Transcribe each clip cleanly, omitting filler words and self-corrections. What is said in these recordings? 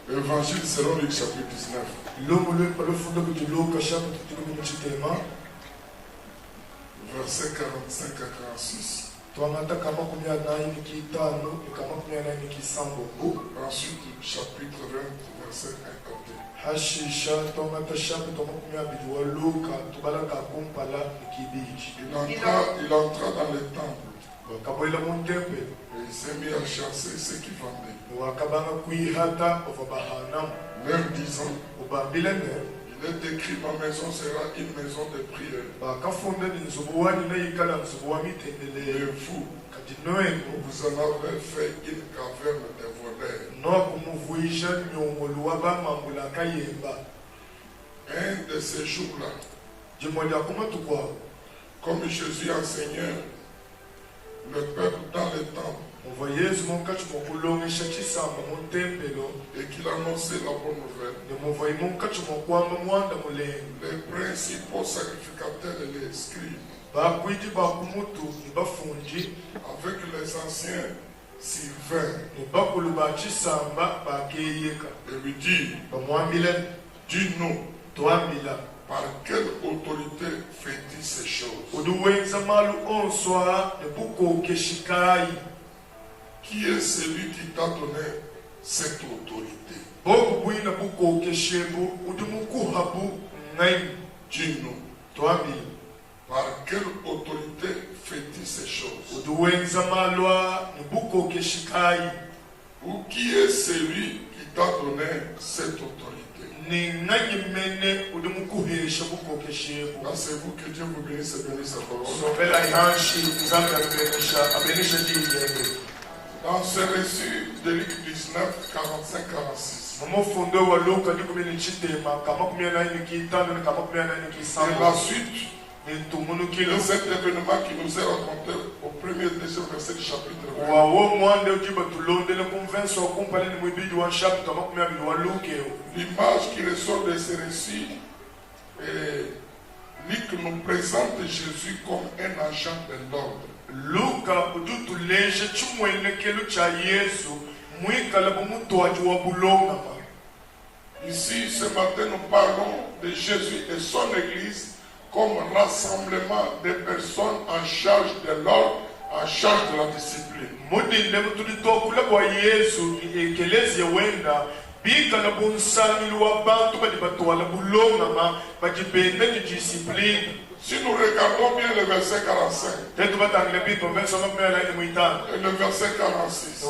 Évangile selon Luc chapitre 19. Verset 45 à 46. Ensuite, chapitre 20, verset 51. Il entra dans le temple. Et il s'est mis à chasser ceux qui vendaient. Même disant, il est écrit, ma maison sera une maison de prière. Et vous, vous en avez fait une caverne de voleurs. Un de ces jours-là, comme Jésus enseignait le peuple dans le temple, et qu'il annonçait la bonne nouvelle, les principaux sacrificateurs et les scribes, avec les anciens sylvains, et lui dit, dis-nous, par quelle autorité fais-tu ces choses? Qui est celui qui t'a donné cette autorité? Dis-nous, par quelle autorité fais-tu ces choses? Ou qui est celui qui t'a donné cette autorité? Pensez-vous que Dieu vous bénisse et bénisse sa parole? Dans ce récit de Luc 19, 45-46. Et la suite de cet événement qui nous est raconté au premier et deuxième verset du chapitre 20. L'image qui ressort de ce récit, Luc nous présente Jésus comme un agent de l'ordre. Ici, ce matin, nous parlons de Jésus et son Église comme rassemblement de personnes en charge de l'ordre, en charge de la discipline. Si nous regardons bien le verset 45 et le verset 46,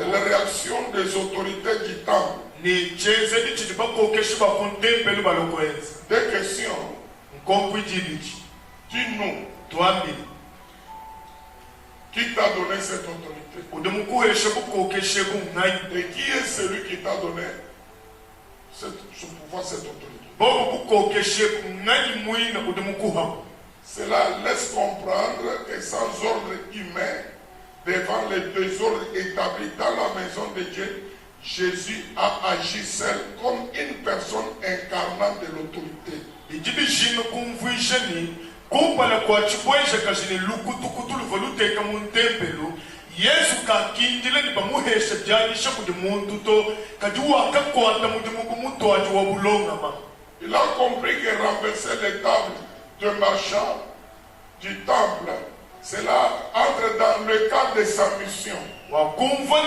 et la réaction des autorités du temple, deux questions. Dis-nous, qui t'a donné cette autorité? Et qui est celui qui t'a donné ce pouvoir, cette autorité? Cela laisse comprendre que sans ordre humain, devant les désordres établis dans la maison de Dieu, Jésus a agi seul comme une personne incarnant de l'autorité. Il a compris que renverser les tables de marchands du temple, cela entre dans le cadre de sa mission. Pourquoi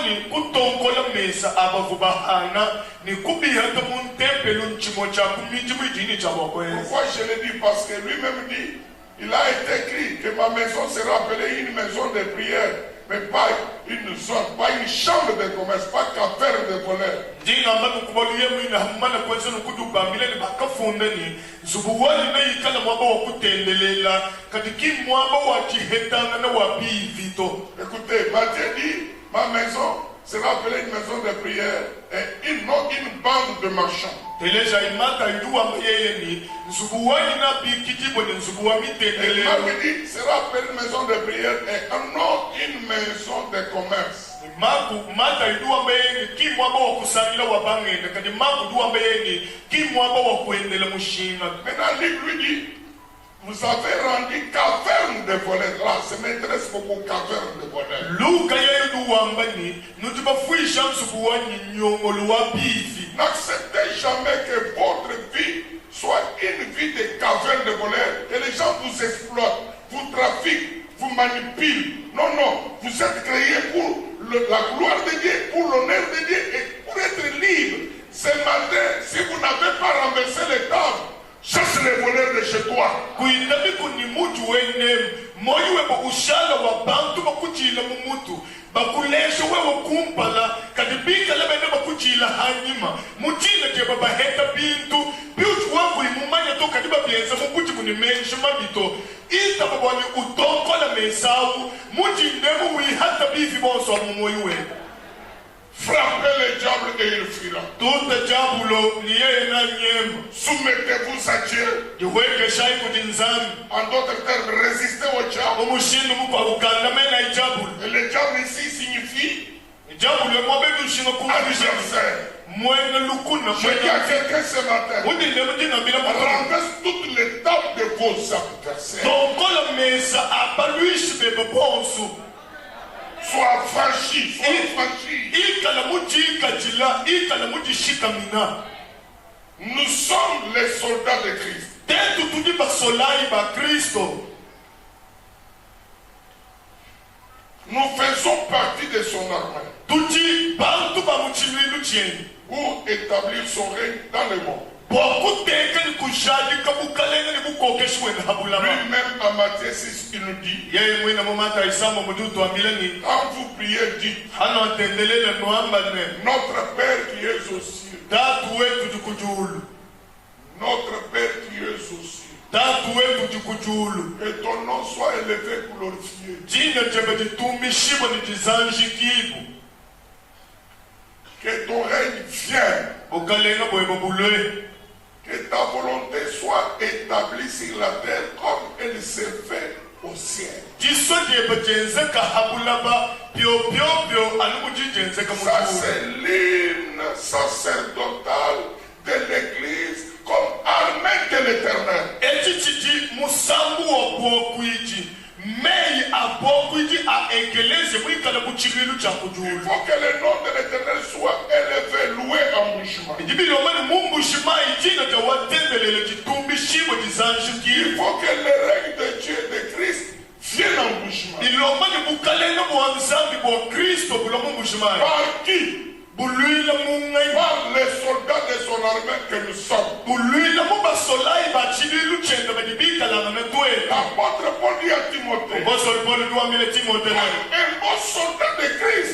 je le dis? Parce que lui-même dit, il a été écrit que ma maison sera appelée une maison de prière, mais pas une zone, pas une chambre de commerce, pas caverne de voleurs. Écoutez, Matthieu dit, ma maison sera appelée une maison de prière et non une bande de marchands. Et Marc dit, sera appelée une maison de prière et non une maison de commerce. Maintenant, lui dit, vous avez rendu caverne de voleurs. Là, ça m'intéresse beaucoup, caverne de voleurs. N'acceptez jamais que votre vie soit une vie de caverne de voleurs. Que les gens vous exploitent, vous trafiquent, vous manipulent. Non, non, vous êtes créés pour la gloire de Dieu, pour l'honneur de Dieu et pour être libre. Ce matin, si vous n'avez pas renversé les tables, chasse les voleurs de chez toi. Bakulesha wewe kumpala kadibika labene bakuchila hanyima mutile ke baba heta bintu biutu wangu imumanya to kadiba bienza mukuti kunimensha mabito ita babani utonko la mesawu muti ndemu wi hata bifi bonso mumoywe. Frappez le diable et il fuira. Tout le diable lié na nyem. Soumettez-vous à Dieu. En d'autres termes, résistez au diable. Et le diable ici signifie adversaire. Je dis à quelqu'un ce matin, renverse toutes les tables de vos adversaires. Sois franchi, nous sommes les soldats de Christ. Nous faisons partie de son armée pour établir son règne dans le monde. Lui-même à Matthieu 6, il nous dit, quand vous priez, dites, notre Père qui est aux cieux, notre Père qui est aux cieux, que ton nom soit élevé, glorifié, que ton règne vienne, que ta volonté soit établie sur la terre comme elle s'est faite au ciel. Ça c'est l'hymne sacerdotal de l'église comme armée de l'éternel. Il faut que le nom de l'éternel soit élevé, loué en bouchement. Il faut que le règne de Dieu et de Christ vienne en bouchement. Par qui? Par les soldats de son armée que nous sommes. L'apôtre Paul dit à Timothée, un bon soldat de Christ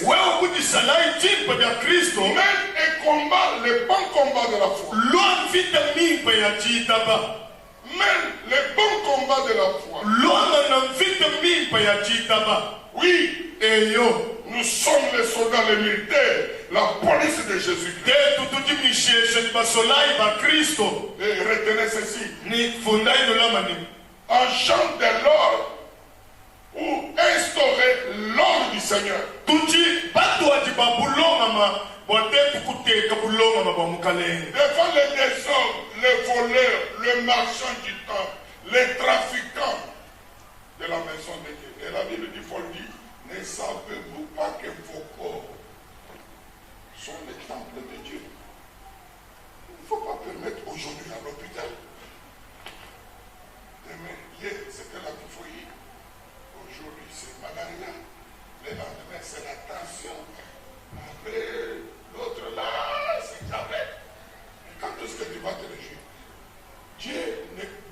mène et combat le bon combat de la foi. Mène le bon combat de la foi. Oui, nous sommes les soldats, les militaires, la police de Jésus-Christ. Et retenez ceci. Un chant de l'ordre pour instaurer l'ordre du Seigneur. Devant les désordres, les voleurs, les marchands du temps, les trafiquants de la maison de Dieu. Et la Bible dit, Paul dit, ne savez-vous pas que vos corps sont les temples de Dieu? Il ne faut pas permettre aujourd'hui à l'hôpital. Demain, hier, c'était la typhoïde. Aujourd'hui, c'est malaria. Le lendemain, c'est la tension. Après, l'autre là, c'est diabète. Quand est-ce que tu vas te réjouir? Dieu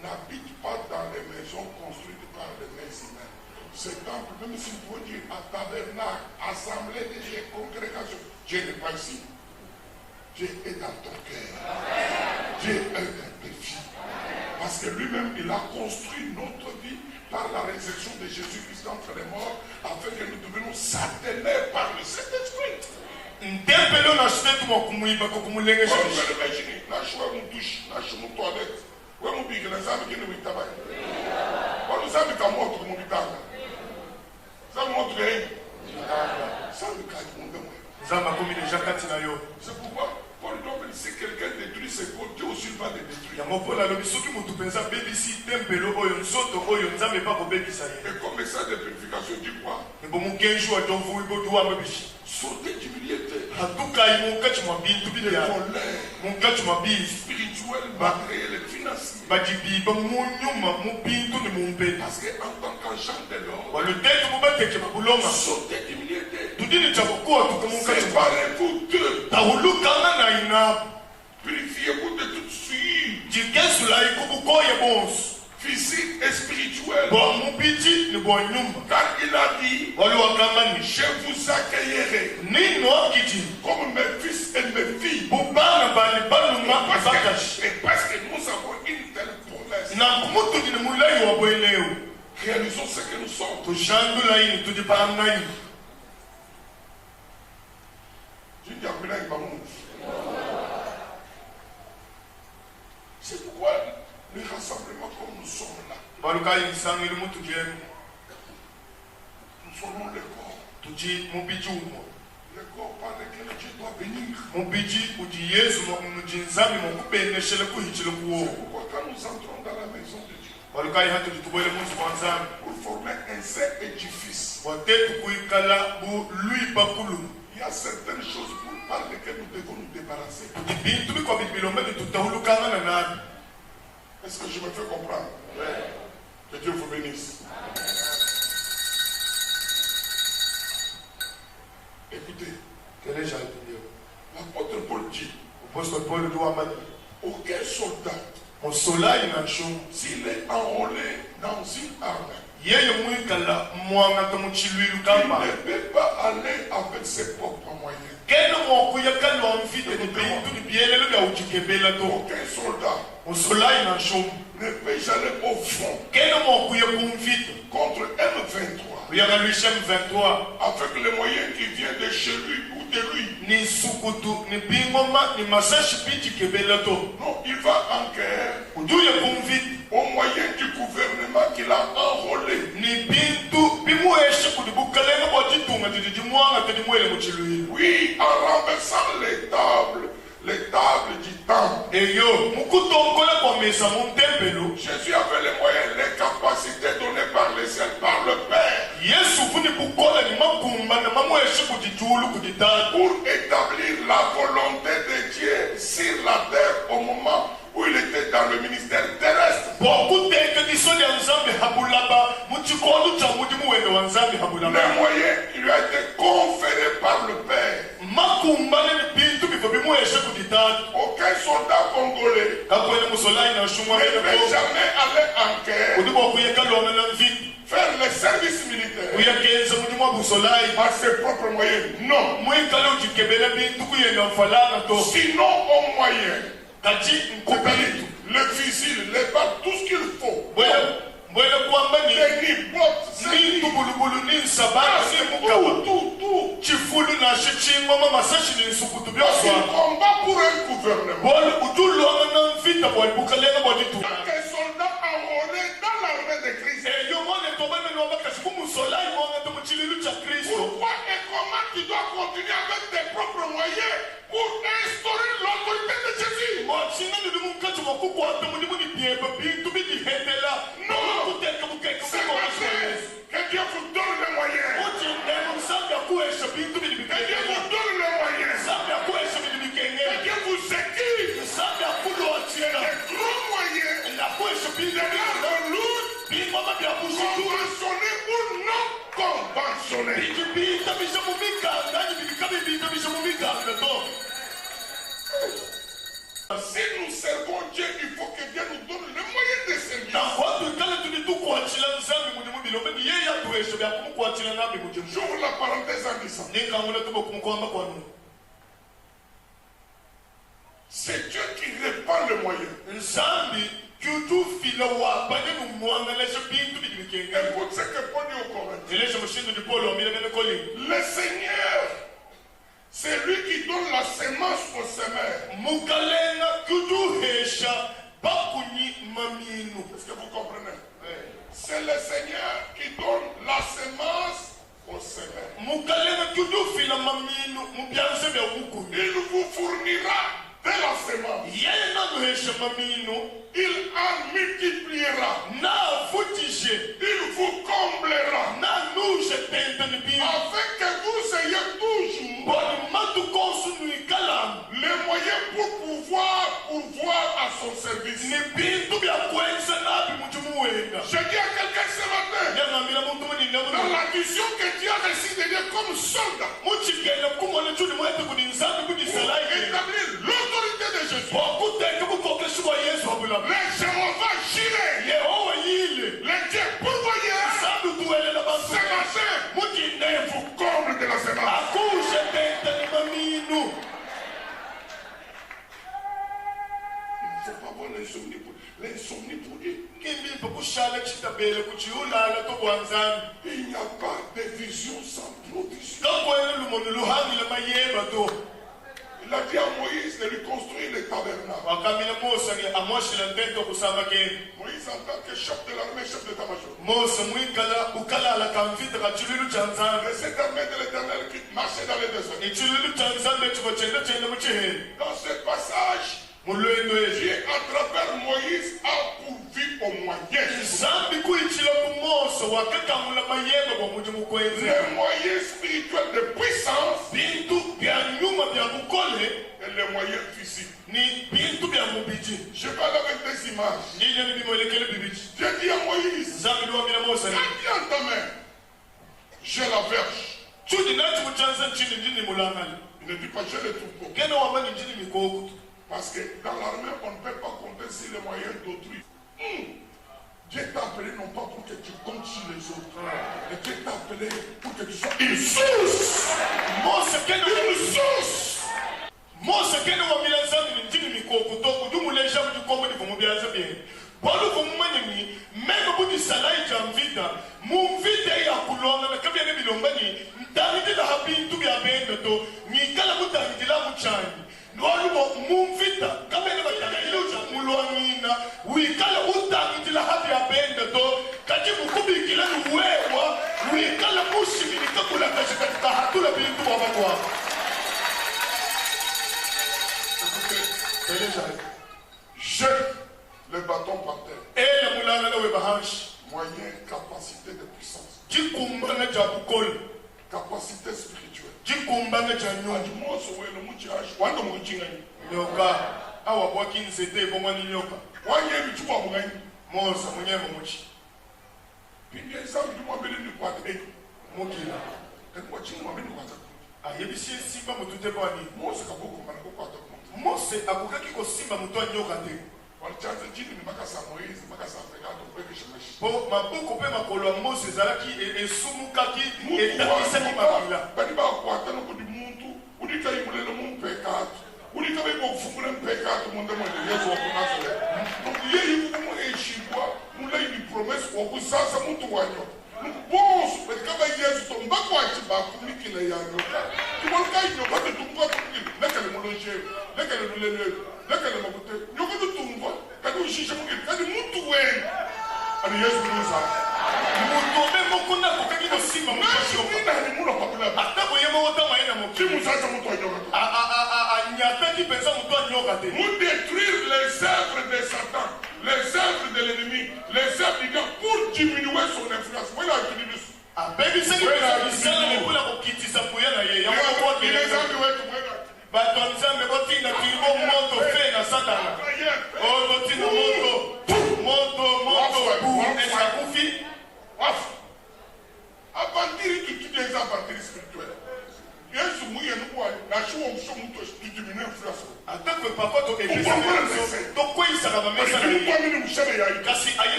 n'habite pas dans les maisons construites par les mains humaines. Ce temple, même si vous dire à tabernacle, assemblée de Dieu, congrégation, Dieu n'est pas ici. Dieu est dans ton cœur. Dieu est un défi. Parce que lui-même, il a construit notre vie par la résurrection de Jésus-Christ d'entre les morts, afin que nous devenions satanés par le Saint-Esprit. On peut l'imaginer, la choix nous touche, la choix nous toilette. Ouais, mon big, les amis qui nous y travaillent. Ouais, nous amis qui nous montrent mon bitanga. Ça nous montre rien. Ça nous cache mon démon. C'est pourquoi Paul doit dire si quelqu'un détruit ses côtes, Dieu aussi va les détruire. Et comme message de purification, dis quoi? Sauter d'humilité. De colère. Spirituel, matériel et financier. Parce qu'en tant qu'agent de l'ordre, sauter d'humilité. Séparez-vous d'eux. Purifiez-vous de toute souillure. Physique et spirituel. Car il a dit, je vous accueillerai comme mes fils et mes filles. Parce que nous avons une telle promesse. Réalisons ce que nous sommes. C'est pourquoi le rassemblement comme nous sommes là. Nous formons le corps. Le corps par lequel Dieu doit venir. C'est pourquoi quand nous entrons dans la maison de Dieu, pour former un saint édifice, il y a certaines choses par lesquelles nous devons nous débarrasser. Est-ce que je me fais comprendre? Ouais. Que Dieu vous bénisse. Écoutez, l'apôtre Paul dit, aucun soldat, s'il est enrôlé dans une armée, il ne peut pas aller avec ses propres moyens. Aucun soldat ne peut aller au front contre M23 avec les moyens qui viennent de chez lui ou de lui. Non, il va en guerre au moyen du gouvernement qu'il a enrôlé. Oui, en renversant les tables du temple. Jésus avait les moyens, les capacités données par le ciel, par le Père, pour établir la volonté de Dieu sur la terre au moment où il était dans le ministère terrestre. Les moyens qui lui a été conférés par le Père. Aucun soldat congolais ne peut jamais aller en guerre, faire le service militaire par ses propres moyens. Non. Sinon, au moyen, le fusil, les balles, tout ce qu'il faut. Combat pour un gouvernement. Quand un soldat enrôlé dans l'armée de Christ, pourquoi et comment tu dois continuer avec tes propres moyens pour instaurer l'autorité de Jésus? Non. Que Dieu vous donne les moyens. Que Dieu vous donne les moyens. Que Dieu vous équipe. Les gros moyens. Les gardes lourds. Conventionnés ou non conventionnés. Si nous servons Dieu, il faut que Dieu nous donne les moyens de servir. J'ouvre la parenthèse en disant, c'est Dieu qui répand le moyen. Écoute ce que Paul dit aux Corinthiens. Le Seigneur, c'est lui qui donne la semence au semeur. Est-ce que vous comprenez? C'est le Seigneur qui donne la semence au semeur. Il vous fournira de la semence. Il en multipliera. Il vous comblera. Afin que vous ayez toujours les moyens pour pouvoir pourvoir à son service. Je dis à quelqu'un ce matin, dans la vision que Dieu a décidé de dire comme soldat, pour établir l'autorité de Jésus, les Jéhovah Jireh, les dieux pourvoyeurs, ce matin, il vous comble de la semence. Il ne faut pas avoir l'insomnie pour Dieu. Il n'y a pas de vision sans provision. Il a dit à Moïse de lui construire le tabernacle. Moïse en tant que chef de l'armée, chef d'état-major. Et cette armée de l'Éternel qui marchait dans les déserts. Dans ce passage, Dieu à travers Moïse a pourvu aux moyens. Les moyens spirituels de puissance et les moyens physiques. Je vais aller avec des images. Dieu dit à Moïse, tiens ta main, j'ai la verge. Il ne dit pas j'ai le troupeau. Parce que dans l'armée, on ne peut pas compter sur les moyens d'autrui. Dieu t'a appelé non pas pour que tu comptes sur les autres, mais Dieu t'a appelé pour que tu sois une source. Une source. Jette le bâton par terre. Moyen, capacité de puissance. Capacité spirituelle. Détruire les œuvres de Satan, les œuvres de l'ennemi, les œuvres du diable pour diminuer son influence. Voilà, je dis ça.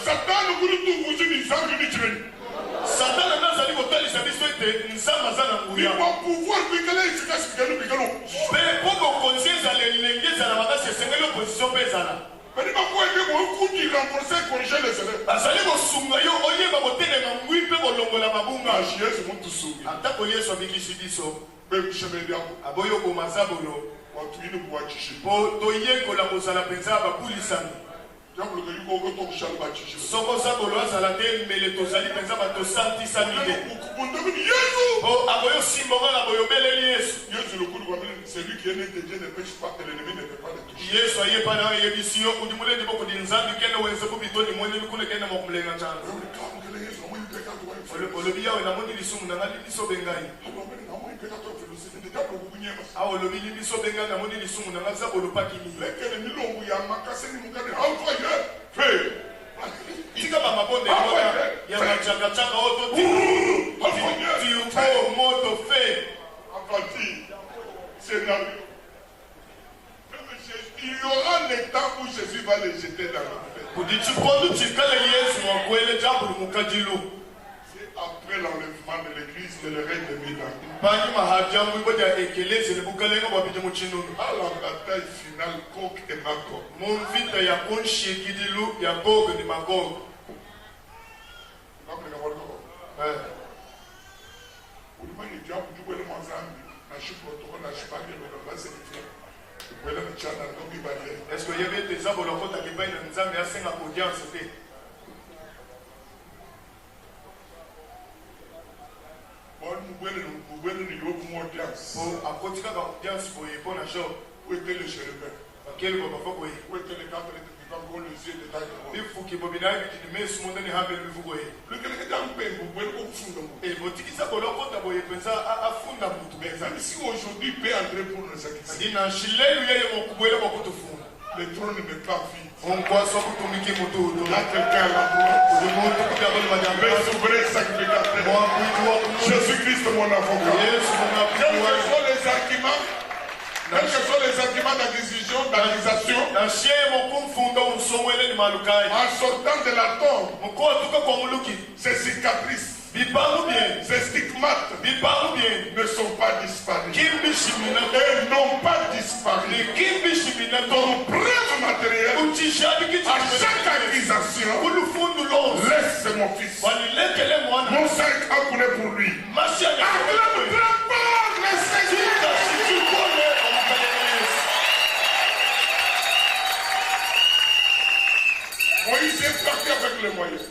Satan Satan n'a pas dit que toi, les habits sont des Samazana Il Mouya. va pouvoir piquer efficace, Mais pour que conscience à l'enlever, ça n'a pas c'est l'opposition pesana. mais il va pouvoir aider mon coup qui renforcer corriger les élèves. Azali ko sunga yo oye ba botele na ngui pe bolongola mabunga. Jésus mon tout soumis. Ata ko yeso bikisi biso. Même chemin d'arbre. Aboyo ko masabolo. Tu viens de pouvoir chicher. Po to ye ko la mosala penza ba pulisami. Diable que il faut que ton chal va chicher. Soko sa ko lo azala te mele to zali penza ba to santi samide. Jésus. Po aboyo simbonga na boyo beleli Yesu. Jésus le coup de Babel, c'est lui qui est né de Dieu ne pêche pas et l'ennemi ne peut pas le toucher. Yesu aye pa na ye bisiyo udimule ndiko ko dinzambi kene wense ko bitoni mwene bikule kene mo kumlenga chana. Olobi yawe na moni lisumu na ngali biso bengai. Ah, olobi biso bengai na moni lisumu na ngaza bolopaki ni. Lekele milongo ya makase ni mukane envoyé. Fais. Tika ba mabonde ya machaka chaka oto ti. Tu po moto fe. Apati. Scénario. Il y aura le temps où Jésus va les jeter dans l'enfer. Kuditi kodu chikale Yesu mwakwele jabulu mukajilo. Après l'enlèvement de l'église et le règne de Milan. À la bataille finale, Gog et Magog. Mon vita ya konshi kidilu ya Gog ni Magog. Est-ce qu'il y avait des arbres qui ont été mis dans le audience? Où était le chérubin? Où étaient les quatre comme les yeux de taille? Si aujourd'hui peut entrer pour nous sacrifier, le trône n'est pas vide. Il y a quelqu'un à la droite. Mais souverain sacrificateur. Jésus-Christ mon avocat. Quels que soient les arguments, quels que soient les arguments d'acquisition, d'accusation, en sortant de la tombe, ces cicatrices, ces stigmates ne sont pas disparus. Et n'ont pas disparu. Comme preuve matérielle, à chaque accusation, laisse mon fils. Mon sang a coulé pour lui. Acclame le Seigneur. Moïse est parti avec les moyens.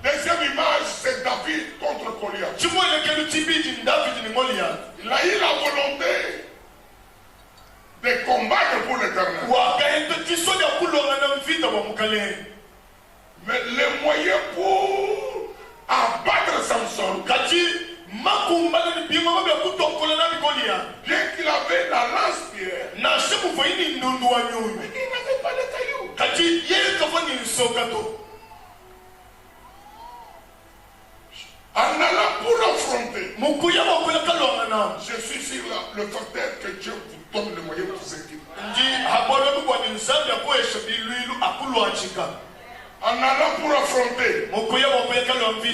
Deuxième image, c'est David contre Goliath. Il a eu la volonté de combattre pour l'éternel. Mais les moyens pour abattre Samson, bien qu'il avait la lance-pierre, il n'avait pas de cailloux. En allant pour affronter, je suis sur le facteur que Dieu vous donne le moyen pour vous équiper. En allant pour affronter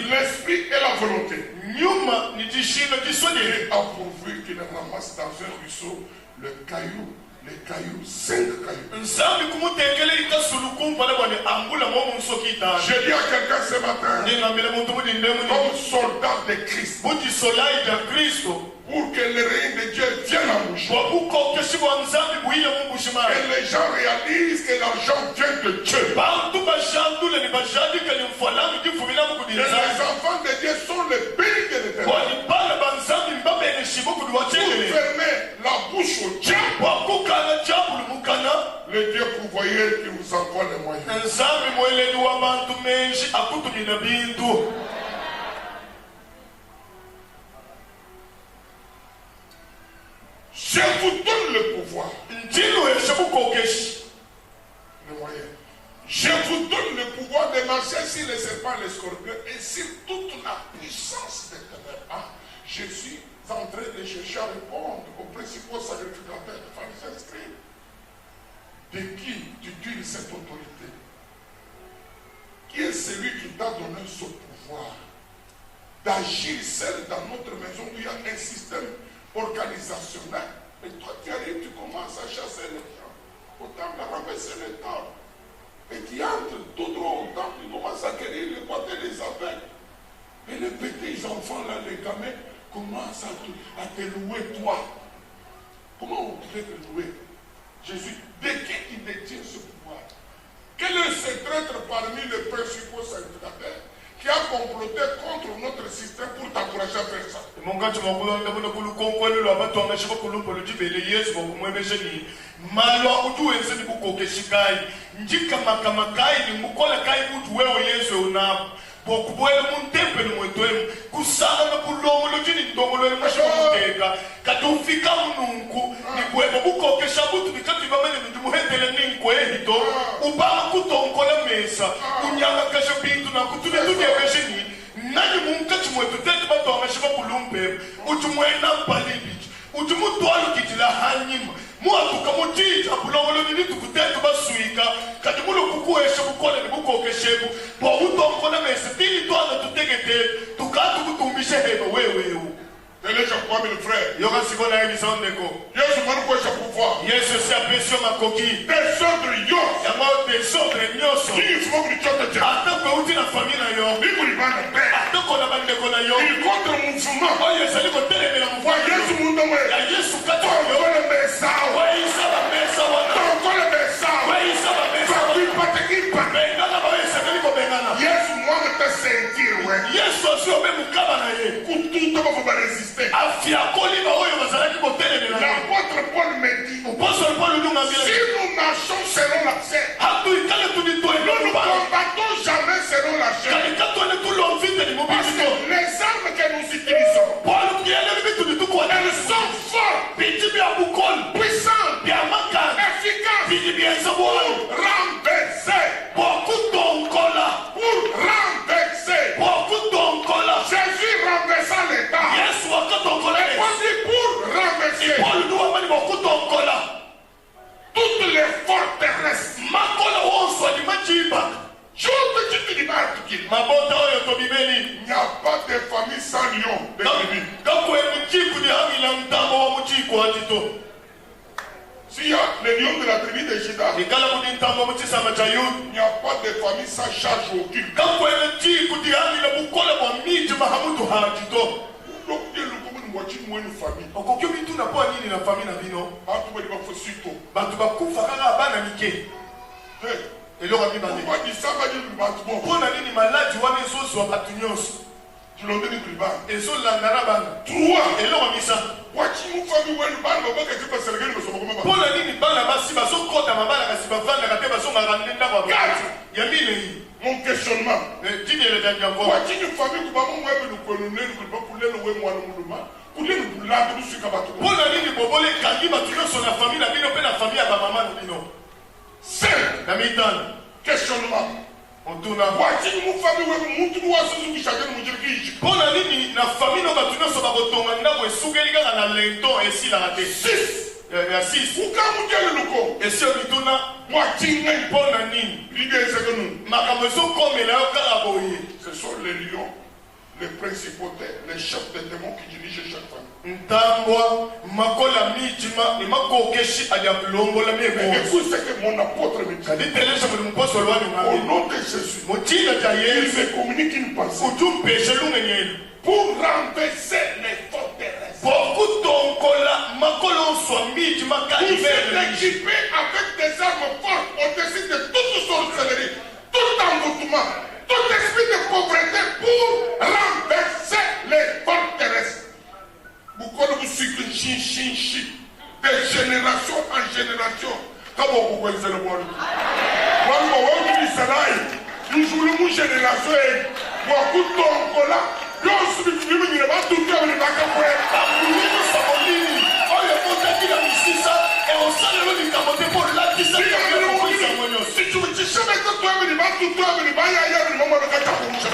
l'esprit et la volonté, il a pourvu qu'il ramasse dans un ruisseau le caillou. Les cailloux, 5 cailloux. Je dis à quelqu'un ce matin, comme soldat de Christ, pour que le règne de Dieu vienne en bouche. Et les gens réalisent que l'argent vient de Dieu. Et les enfants de Dieu sont les bénis de l'éternel. Pour fermer la bouche au diable, le Dieu pourvoyeur qui vous envoie les moyens. Je vous donne le pouvoir. Le moyen. Je vous donne le pouvoir de marcher sur les serpents, les scorpions et sur toute la puissance des ténèbres. Ah, je suis en train de chercher à répondre aux principaux sacrificateurs de pharisiens scribes. De qui tu tues cette autorité? qui est celui qui t'a donné ce pouvoir d'agir seul dans notre maison où il y a un système organisationnel. Et toi, tu arrives, tu commences à chasser les gens. Au temple, à ramasser les tables. Et tu entres tout droit au temple, tu commences à cueillir les potes et les abeilles. Et les petits enfants, là, les gamins, commencent à te louer, toi. Comment on pourrait te louer? Jésus, de qui il détient ce pouvoir? Quel est ce traître parmi les principaux sacrificateurs qui a comploté contre notre système pour t'encourager à faire ça? Bokuboele muntempe ni mwetwemu kusanga na kulongolo jini ndongolo ni mashomuteka katufika mununku ni kwebo bukokesha butu bikati bamene ndimuhetele ninkwe hito ubama kutonkola mesa unyanga kasha bintu na kutubi tudyebeje ni nani munkachi mwetu tete batonga shiba kulumpe utumwena mpalibichi utumutwalu kitila hanyima muatuka mutija bulongolo ni tukuteka basuika kati mulo kukuesha bukole ni bukokeshebu bo utonkola mesa tili twana tutegete tukatu kutumbishe heba wewe Télécha quoi, mes frères? yoga sikona ebisa ondeko Yesu mwana kwa pouvoir. yesu si apesio makoki Descendre yo. yango desordre nyoso Il faut que tu te atako euti na famille na yo Bible il va le faire. atako na bandeko na yo Il contre mouvement. oyo ezali kotelemela Wa mvua Yesu mundomwe. ya yesu kati Ton yo le messao. weisa bamesa wana Ton le messao. weisa bamesa Ça wana qui pas qui pas. bengana baesakeli kobengana Yesu mwana te sentir ouais. yesu asi obe mokaba na ye Kututa va résister. afiakoli baoyo bazalaki kotelemela ye L'apôtre Paul me dit, apostole paul lunga si mbila nous marchons selon la chair, hatuikale nous ne tunitoeloluba combattons jamais selon la chair. kalika twene tulomviteli Parce mobisito que les armes que nous utilisons, paul bieleli bituni tukuwa elles sont fortes, biti bya bukoli puissantes, bya makani efficaces biti byenza bwalo pour renverser, bokutonkola Jésus renversa l'État. yesu akatonkola Et on dit pour renverser paul duwamani bokutonkola toutes les forteresses. makola wonso ali majiba Je te dis qu'il mabota oyo tobibeli n'y a pas de famille sans lion. de tribu. kakwe mujiku ni hamila ntambo wa mujiku atito S'il y a les lions de la tribu de Juda, ikala kudi ntambo wa muchisama cha yuda il n'y a pas de famille sans charge aucune. kakwe mujiku ni hamila bukola bwa miji mahamudu hatito Donc, il y a le commun de moitié de une famille. okokyo bituna po nini na fami na bino Ah, tu vas dire, il faut suite. bantu bakufa kaka abana mike eloko mibale Pourquoi il s'en va dire le bâtiment? mpo na nini maladi wana ezozwa bato nyonso Tu l'as dit le bas. ezolanda na bana Trois. eloko misa Voici une famille où elle va, on va que tu peux se régaler, mais ça va comment? mpo na nini bana basi bazokota mabala kasi bavandaka te bazongaka nde ndako ya minei Mon questionnement. tinele janjango Voici une famille où maman m'a vu le colonel, le colonel, le moi le mouvement. Colonel, le là, tout ce qu'on mpo na nini bobole ekangi bato nyonso na fami na bino mpe na fami ya bamama na bino c'est na mitano questionnement. otuna Voici une famille où mon tout doit se soucier chacun de mon Dieu. mpo na nini na fami no bato nyonso bakotonga ndako esukeli kaka na lento esilaka te Six. ya 6 Où quand vous dites le loco? esi oyo mituna Voici une. mpo na nini L'idée c'est que nous, makambo ezokomela yo kaka boye ce sont les lions, les principautés, les chefs des démons qui dirigent chaque famille. ntambwa makola mijima emakokeshi aliakulombola Mais mieko écoute ce que mon apôtre me dit. kaditelesha muli mpostoli wani Au ngami nom de Jésus, mutina ja il yesu me communique une pensée utumpeshe lungenyeni pour renverser les forteresses. bokutonkola makolo onswa mijima Vous kalivele êtes équipé avec des armes fortes au-dessus de toute sorcellerie, tout envoûtement, tout esprit de pauvreté pour renverser les forteresses. Vous connaissez vous suivez de génération en génération. Comment vous connaissez le monde? Moi, je suis salaire. Nous jouons une génération et moi, tout ton cola. Yo, si vous voulez, vous n'avez pas tout fait, vous n'avez pas fait. bakulino sakolini oyo ekotaki na misisa eosalelo likambo te mpo lakisa yakoisa monyoso Si tu me dis jamais que toi, tu vas tout toi, tu vas y aller, tu vas me faire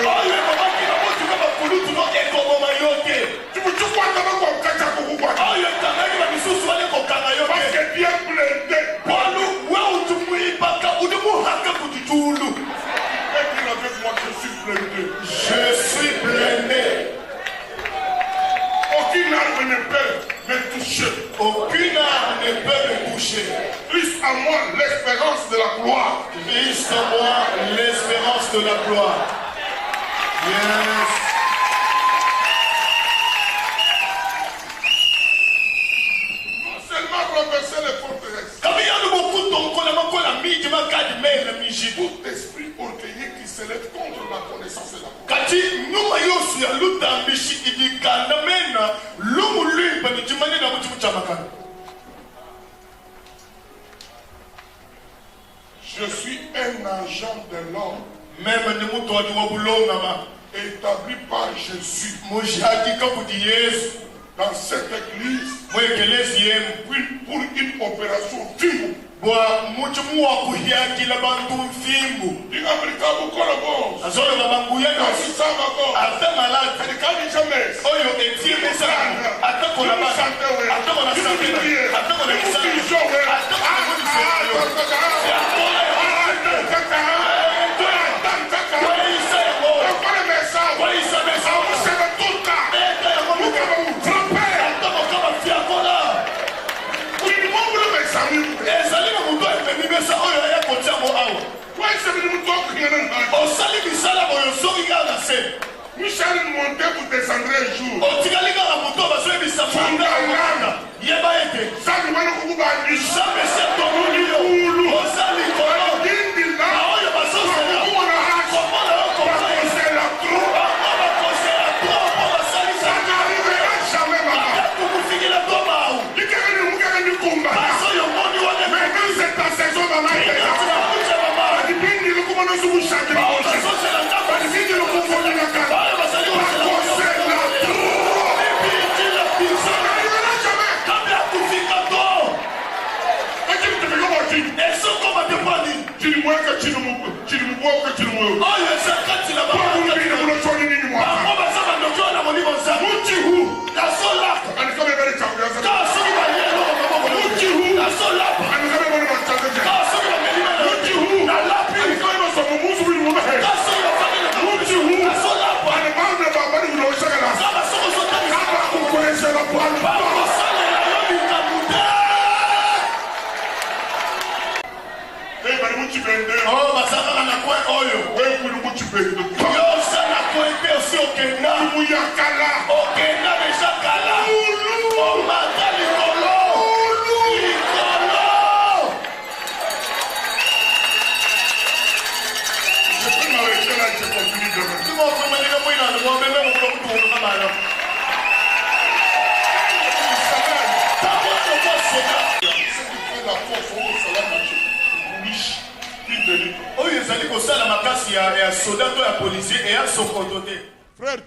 oyo ekobaki na motuka bakulutu no ekoboma yo te tu me dis quoi, tu vas me faire quoi? oyo ekangaki bamisusu bali kokanga yo Parce te que Dieu plaidait. polu we utumwibaka udimuhaka kuditulu Et puis la Bible touché. Christ en moi, l'espérance de la gloire. Christ en moi, l'espérance de la gloire. Yes. Non seulement renverser les forteresses. Tout esprit orgueilleux qui s'élève contre la connaissance de la Je suis un agent de l'homme établi par Jésus dans cette église pour une opération vive. Michel montait pour descendre un jour. Frère,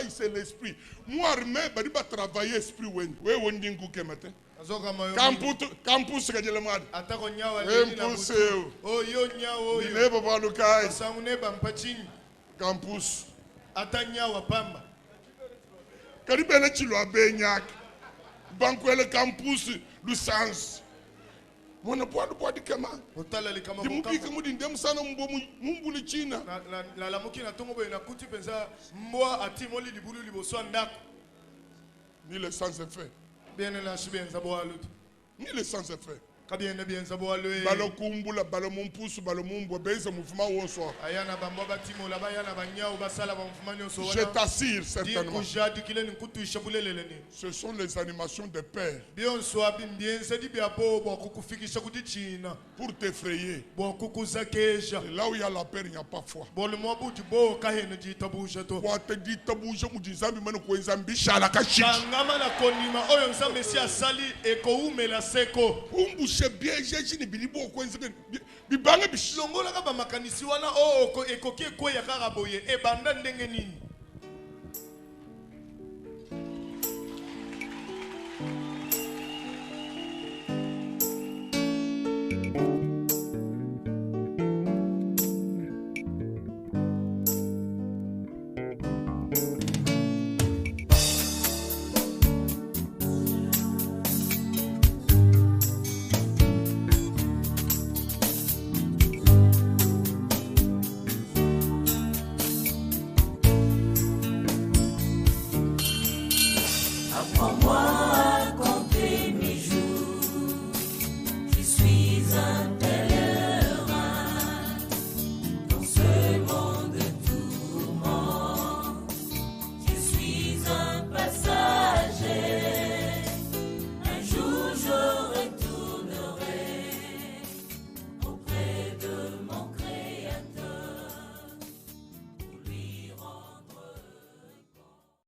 c'est l'esprit. Moi, armé, je vais travailler l'esprit. Campus, Campus. Karibele chilo benyak. Bankwele campus lusans. Mwana boadi kama. Dimuki kamudi ndem sana mumbuli China. La lamuki na tongo boy na kuti penza mboa atimoli libulu liboso ndako. Ni le sens est fait. Bien na shibenza boa lutu. Ni le sens est fait. Kabiene bien za boa le. Balo kumbula balo mumpusu balo mumbo beza mouvement wonso. Ayana bambo batimo la bayana banyao basala ba mouvement nyonso wana. Je t'assure certainement. Ce sont les animations de père. Bien soit bien c'est dit bien bo kukufikisha kuti China. Pour t'effrayer. Bo kukuzakeja. Là où il y a la peur, il n'y a pas foi. Bo le mo buti bo kahene di tabusha to. Kwa te di tabusha mujizambi mano ko nzambi shala kashiki. Ngama na konima oyo nzambe si asali eko umela seko. Umbushe bien jeji ni bilibo ko nzambe bibanga bishi. Longola ka ba makanisi wana o eko ke ko ya karaboye e banda ndenge nini.